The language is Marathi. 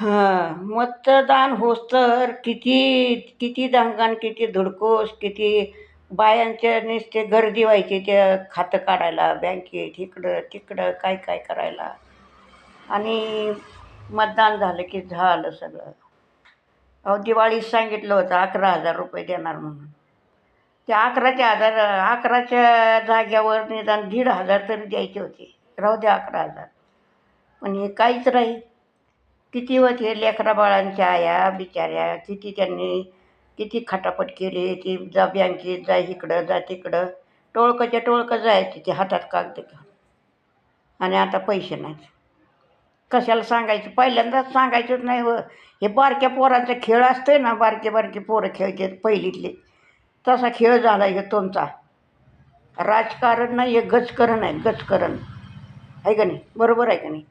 मतदान होस तर किती किती दंगान, किती धुडकूस, किती बायांच्या नुसते गर्दी व्हायची त्या खातं काढायला बँकेत, इकडं तिकडं काय काय करायला. आणि मतदान झालं की झालं सगळं. अहो दिवाळीत सांगितलं होतं 11,000 रुपये देणार म्हणून. त्या 11च्या जाग्यावर निदान 1,500 तरी द्यायचे होते. राहू द्या 11,000. पण हे काहीच राहील. किती होते लेकराबाळांच्या आया बिचाऱ्या, किती त्यांनी किती खटापट केली. ती जा बँकेत, जा इकडं जा तिकडं, टोळकंच्या टोळकं जायचे ते हातात कागद घेऊन. आणि आता पैसे नाहीत. कशाला सांगायचं, पहिल्यांदाच सांगायचंच नाही व. हे बारक्या पोरांचा खेळ असतोय ना, बारके बारके पोरं खेळतात पहिलीतले, तसा खेळ झाला हे तुमचा. राजकारण नाही, हे गजकरण आहे, गजकरण आहे का नाही? बरोबर आहे का नाही?